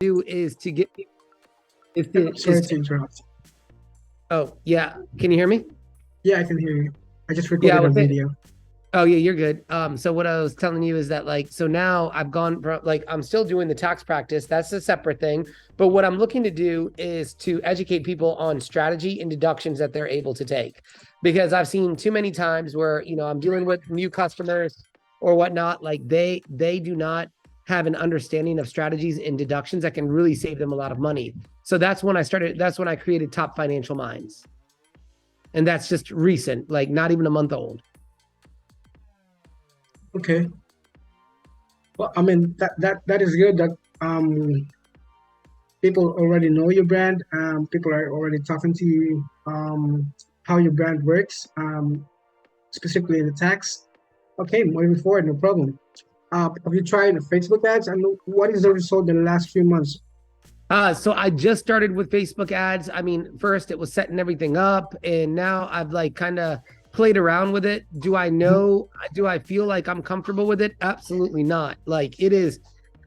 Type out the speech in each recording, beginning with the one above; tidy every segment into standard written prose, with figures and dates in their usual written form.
do is to get Sorry to interrupt. oh yeah, can you hear me? Yeah, I can hear you. I just Yeah, I recorded a was saying, video. oh yeah, you're good. So what I was telling you is that like, so now I've gone from like, I'm still doing the tax practice. That's a separate thing. But what I'm looking to do is to educate people on strategy and deductions that they're able to take. Because I've seen too many times where, I'm dealing with new customers or whatnot, like they do not have an understanding of strategies and deductions that can really save them a lot of money. So that's when I created Top Financial Minds. And that's just recent, like not even a month old. Okay. Well, I mean that is good that um people already know your brand. People are already talking to you how your brand works, specifically in the tax. Okay, moving forward, no problem. Have you tried Facebook ads, and what is the result in the last few months? So I just started with Facebook ads. I mean, first it was setting everything up, and now I've like kind of played around with it. Mhm. Do I feel like I'm comfortable with it? Absolutely not. Like it is,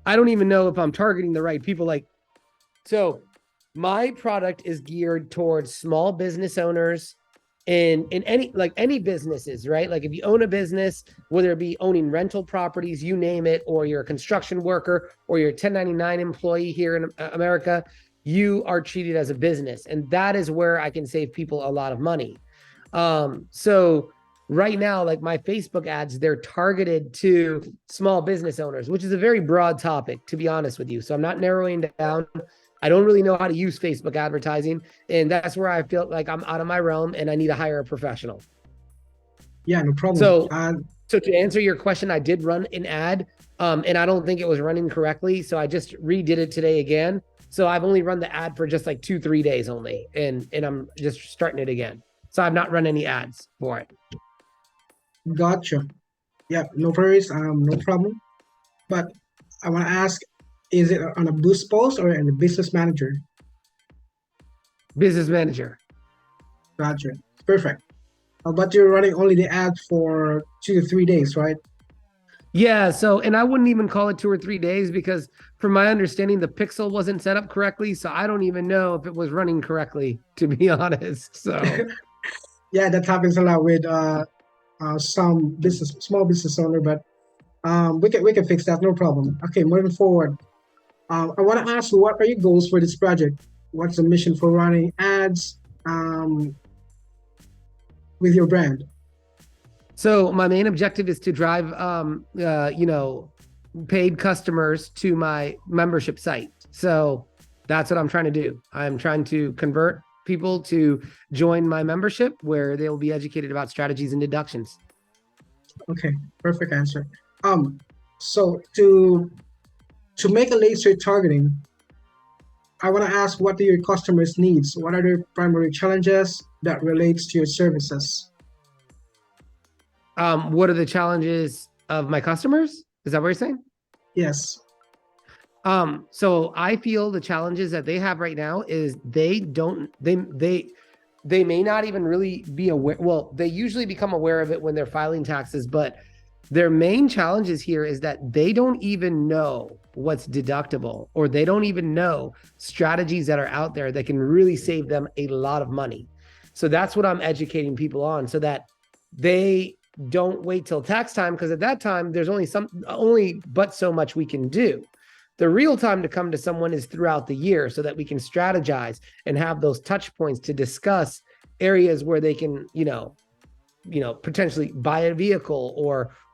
I don't even know if I'm targeting the right people. So my product is geared towards small business owners in any businesses, right? Like if you own a business, whether it be owning rental properties, you name it, or you're a construction worker or you're a 1099 employee here in America, you are treated as a business. And that is where I can save people a lot of money. So right now, like my Facebook ads, they're targeted to small business owners, which is a very broad topic, to be honest with you. So I'm not narrowing down. I don't really know how to use Facebook advertising. And that's where I feel like I'm out of my realm and I need to hire a professional. Yeah, no problem. So, so to answer your question, I did run an ad, and I don't think it was running correctly. So I just redid it today again. So I've only run the ad for just like 2, 3 days only, and I'm just starting it again. So I've not run any ads for it. Gotcha. Yeah, no worries. No problem. But I want to ask, is it on a Boost post or in the Business Manager? Business manager. Gotcha. Perfect. But you're running only the ad for 2 to 3 days, right? Yeah. So, and I wouldn't even call it 2 or 3 days because, from my understanding, the pixel wasn't set up correctly. So I don't even know if it was running correctly, to be honest. So, Yeah, that happens a lot with some small business owner, but we can fix that, no problem. Okay, moving forward. I want to ask you, what are your goals for this project? What's the mission for running ads with your brand? so my main objective is to drive, paid customers to my membership site. So that's what I'm trying to do. I'm trying to convert people to join my membership where they will be educated about strategies and deductions. Okay, perfect answer. Um, so to make a laser targeting, I want to ask, what are your customers' needs? What are their primary challenges that relates to your services? What are the challenges of my customers? Is that what you're saying? Yes. So I feel the challenges that they have right now is they may not even really be aware. Well, they usually become aware of it when they're filing taxes, but their main challenges here is that they don't even know what's deductible, or they don't even know strategies that are out there that can really save them a lot of money. So that's what I'm educating people on, so that they don't wait till tax time, because at that time there's only but so much we can do. The real time to come to someone is throughout the year, so that we can strategize and have those touch points to discuss areas where they can, potentially buy a vehicle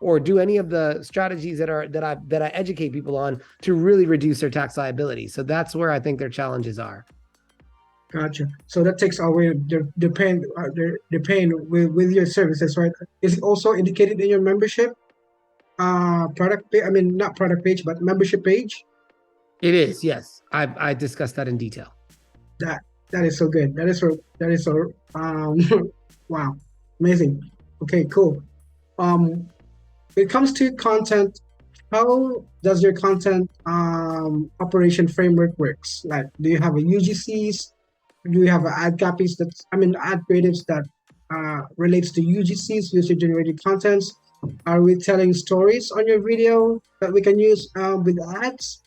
or do any of the strategies that I educate people on to really reduce their tax liability. So that's where I think their challenges are. Gotcha. So that takes away the pain with your services, right? Is it also indicated in your membership product page? I mean, not product page, but membership page. It is, yes. I discussed that in detail. That that is so good. That is so wow, amazing. Okay, cool. When it comes to content, how does your content operation framework works? Like, do you have a UGCs? Do you have ad copies that, I mean, ad creatives that relates to UGCs, user generated contents? Are we telling stories on your video that we can use with ads?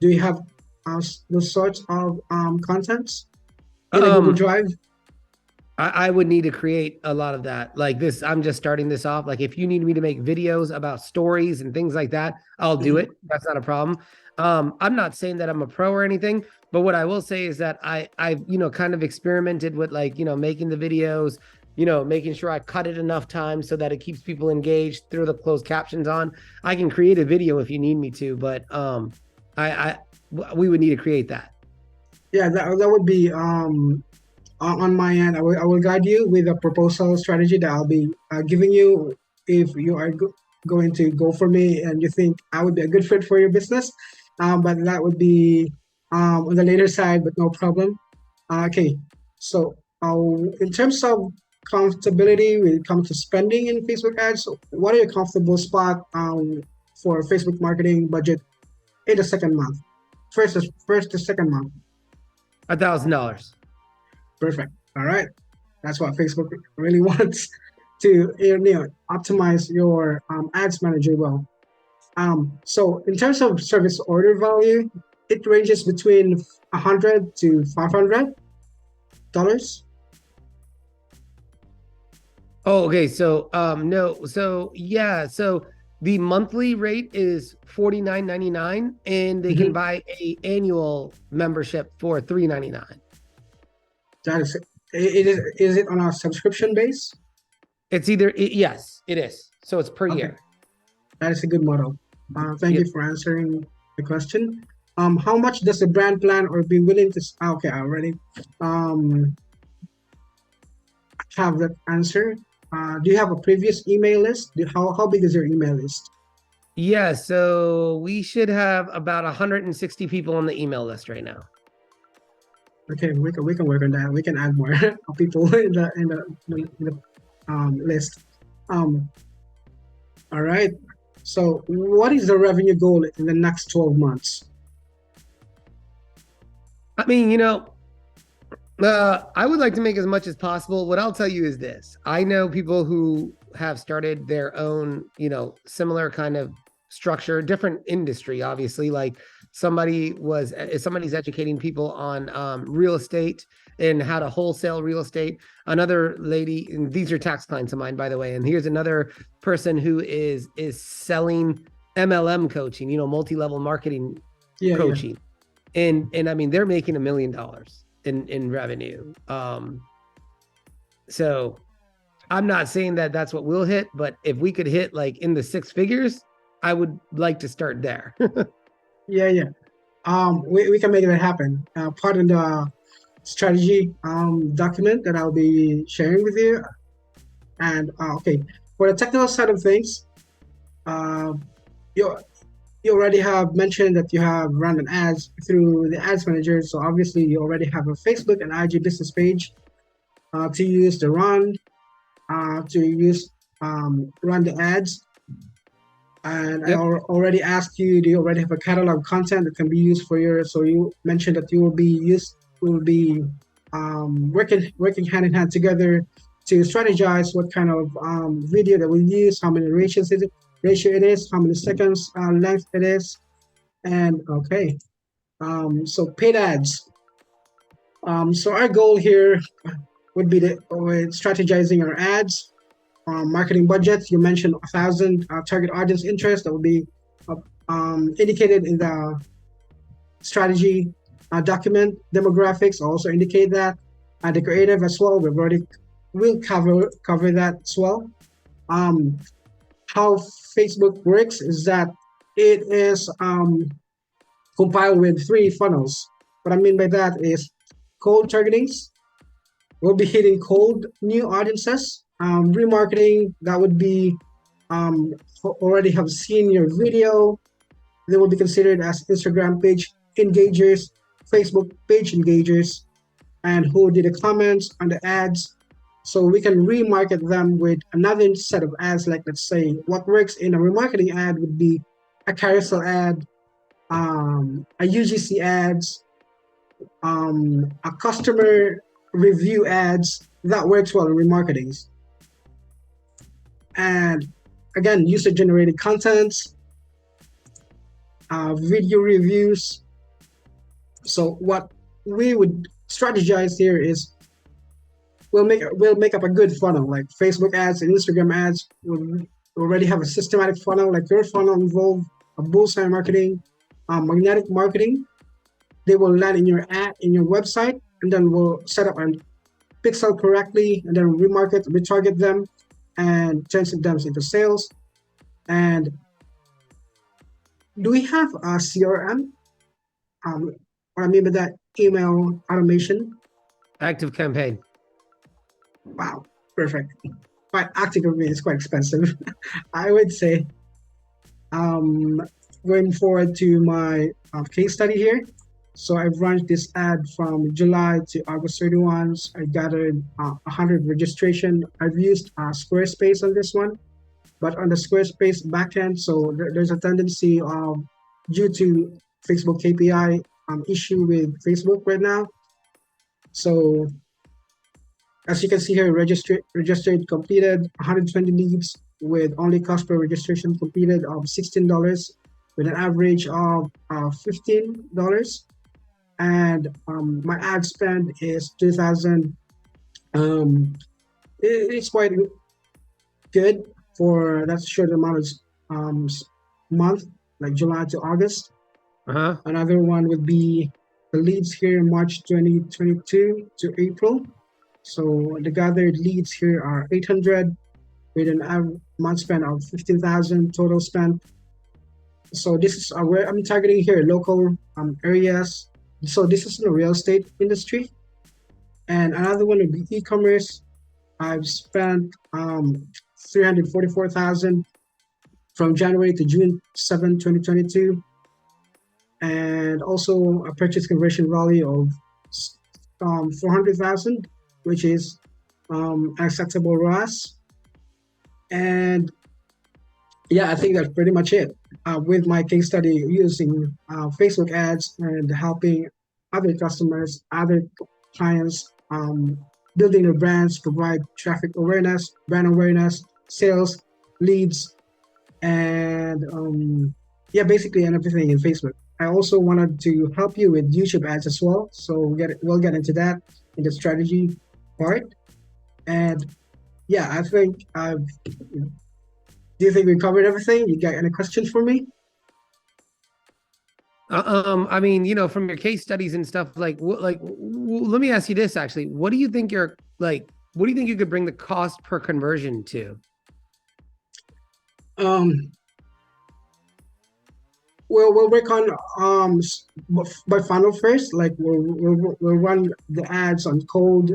Do you have those sorts of contents in a Google Drive? I would need to create a lot of that. Like this, I'm just starting this off. Like if you need me to make videos about stories and things like that, I'll do it. That's not a problem. I'm not saying that I'm a pro or anything, but what I will say is that I've kind of experimented with like, making the videos, making sure I cut it enough time so that it keeps people engaged, throw the closed captions on. I can create a video if you need me to, but I we would need to create that. Yeah, that would be on my end. I will guide you with a proposal strategy that I'll be giving you if you are going to go for me and you think I would be a good fit for your business. But that would be on the later side, but no problem. Okay, so in terms of comfortability when it comes to spending in Facebook ads, what are your comfortable spot for Facebook marketing budget in the second month? First to second month. $1,000. Perfect. All right. That's what Facebook really wants to optimize your ads manager well. So in terms of service order value, it ranges between $100 to $500. Oh, okay. So no, so yeah, so the monthly rate is $49.99 and they can buy a annual membership for $3.99. That is is it on a subscription base? It's either yes, it is. So it's per year. That is a good model. Thank you for answering the question. How much does the brand plan or be willing to? Okay, I already have that answer. Do you have a previous email list? How big is your email list? Yeah, so we should have about 160 people on the email list right now. Okay, we can work on that. We can add more people in the list. All right. So, what is the revenue goal in the next 12 months? I mean, I would like to make as much as possible. What I'll tell you is this. I know people who have started their own, similar kind of structure, different industry, obviously. Like somebody's educating people on real estate and how to wholesale real estate. Another lady, and these are tax clients of mine, by the way. And here's another person who is selling MLM coaching, multi-level marketing coaching. Yeah. And I mean, they're making $1 million in revenue. So I'm not saying that that's what we'll hit, but if we could hit like in the 6 figures, I would like to start there. Yeah. We can make that happen. Part of the strategy document that I'll be sharing with you. And okay, for the technical side of things, you already have mentioned that you have run an ads through the ads manager. So obviously you already have a Facebook and IG business page to use the run the ads. And yep. I already asked you, do you already have a catalog content that can be used for so you mentioned that you will be working hand in hand together to strategize what kind of video that we use, how many ratio it is, how many seconds length it is. And okay, so paid ads. So our goal here would be strategizing our ads. Marketing budgets, you mentioned 1,000 target audience interest that will be indicated in the strategy document. Demographics also indicate that. The creative as well, we'll cover that as well. How Facebook works is that it is compiled with 3 funnels. What I mean by that is cold targetings. We'll be hitting cold new audiences. Remarketing, that would be already have seen your video. They will be considered as Instagram page engagers, Facebook page engagers, and who did the comments on the ads. So we can remarket them with another set of ads. Like let's say what works in a remarketing ad would be a carousel ad, a UGC ads, a customer review ads. That works well in remarketing. And again, user-generated content, video reviews, So what we would strategize here is we'll make up a good funnel like Facebook ads and Instagram ads. We'll already have a systematic funnel. Like your funnel involve a bullseye marketing, magnetic marketing. They will land in your ad in your website, and then we'll set up a pixel correctly, and then retarget them, and translate them into sales. And do we have a CRM? What I mean by that, email automation. Active campaign. Wow, perfect. But active campaign is quite expensive. I would say. Going forward to my case study here. So I've run this ad from July to August 31. I gathered 100 registration. I've used Squarespace on this one, but on the Squarespace backend, so there's a tendency due to Facebook KPI issue with Facebook right now. So as you can see here, registered completed 120 leads with only cost per registration completed of $16 with an average of $15. And my ad spend is 2,000. It's quite good for that short amount of month, like July to August. Another one would be the leads here in March 2022 to April. So the gathered leads here are 800 with an month spend of 15,000 total spend. So this is where I'm targeting here, local areas. So this is in the real estate industry. And another one would be e-commerce. I've spent 344,000 from January to June 7, 2022. And also a purchase conversion value of 400,000, which is acceptable ROAS. And yeah, I think that's pretty much it. With my case study using Facebook ads and helping other customers, other clients, building their brands, provide traffic awareness, brand awareness, sales, leads, and basically and everything in Facebook. I also wanted to help you with YouTube ads as well. So we'll get into that in the strategy part. And yeah, I think do you think we covered everything? You got any questions for me? I mean, from your case studies and stuff, let me ask you this actually. What do you think what do you think you could bring the cost per conversion to? We'll work on by funnel first. Like we'll run the ads on cold,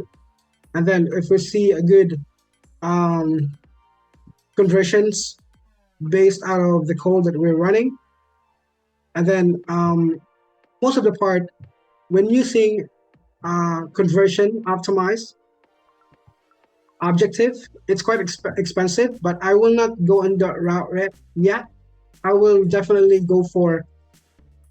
and then if we see a good conversions based out of the code that we're running, and then most of the part when using conversion optimized objective, it's quite expensive, but I will not go on that route yet. I will definitely go for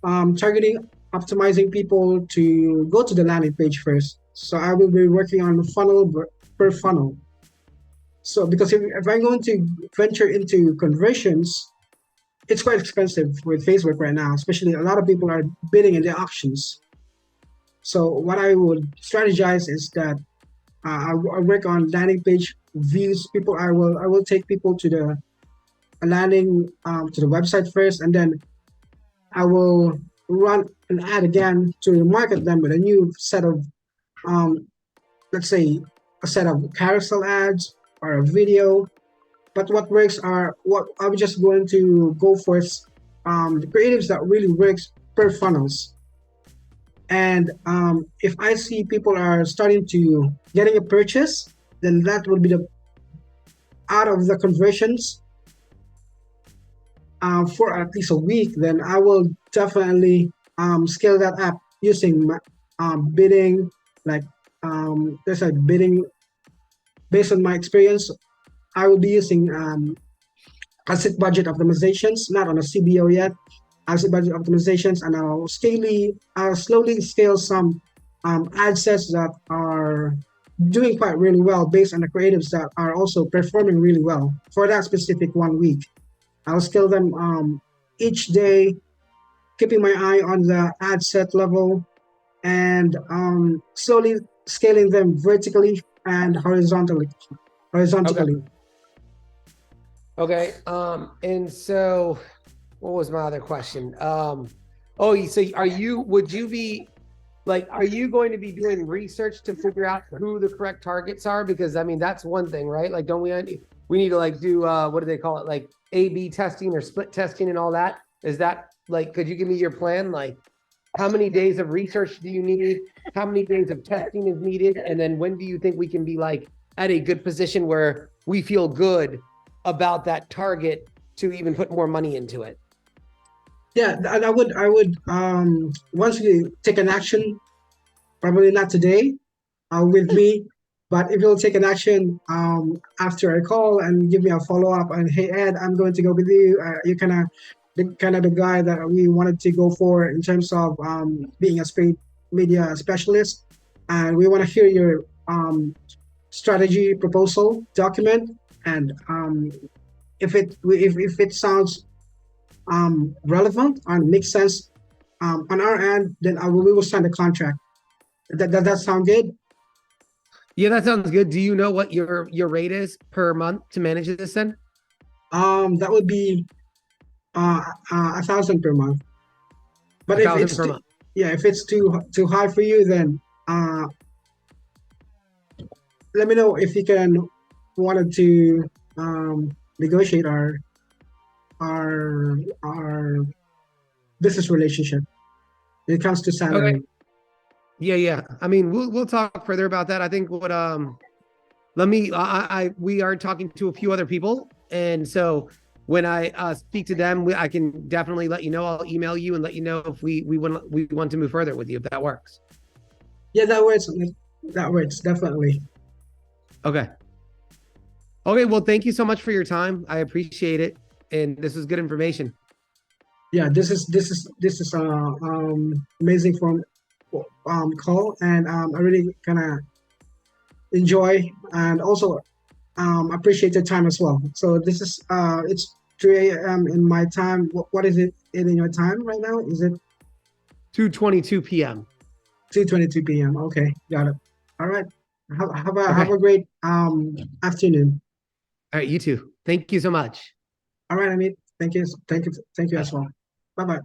targeting, optimizing people to go to the landing page first. So I will be working on the funnel per funnel. So because if I'm going to venture into conversions, it's quite expensive with Facebook right now, especially a lot of people are bidding in the auctions. So what I would strategize is that I work on landing page views. I will take people to the landing to the website first, and then I will run an ad again to market them with a new set of let's say a set of carousel ads or a video. But what works are what I'm just going to go for is the creatives that really works per funnels. And if I see people are starting to getting a purchase, then that would be the out of the conversions for at least a week, then I will definitely scale that up using bidding. Like there's a bidding based on my experience. I will be using asset budget optimizations, not on a CBO yet. Asset budget optimizations, and I'll slowly scale some ad sets that are doing quite really well based on the creatives that are also performing really well for that specific 1 week. I'll scale them each day, keeping my eye on the ad set level and slowly scaling them vertically and horizontally. Okay. Horizontally. Okay. And so what was my other question? Oh, so would you be like, are you going to be doing research to figure out who the correct targets are? Because I mean, that's one thing, right? Like, don't we need to like do what do they call it? Like A/B testing or split testing and all that? Is that like, could you give me your plan? Like, how many days of research do you need? How many days of testing is needed? And then when do you think we can be like at a good position where we feel good about that target to even put more money into it? Yeah, and I would once you take an action, probably not today, with me, but if you'll take an action after a call and give me a follow up and hey Ed, I'm going to go with you. You're kind of the guy that we wanted to go for in terms of being a paid media specialist, and we want to hear your strategy proposal document, and if it sounds relevant and makes sense on our end, then we will sign the contract. Does that sound good? Yeah, that sounds good. Do you know what your rate is per month to manage this then? That would be 1,000 per month. But A if thousand it's per month. yeah, if it's too high for you, then let me know if you can wanted to negotiate our business relationship when it comes to Okay. salary. Yeah, yeah. I mean, we'll talk further about that. I think what let me we are talking to a few other people, and so when I speak to them, I can definitely let you know. I'll email you and let you know if we want to move further with you if that works. Yeah, that works. That works definitely. Okay. Okay. Well, thank you so much for your time. I appreciate it, and this was good information. Yeah, this is amazing from call, and I really kind of enjoy and also appreciate your time as well. So this is it's 3 a.m. in my time. What is it in your time right now? Is it 2:22 p.m. 2:22 p.m.? Okay, got it. All right. Have Okay. a great afternoon. All right. You too. Thank you so much. All right, Amit. Thank you. Thank you. Thank you Bye. as well. Bye bye.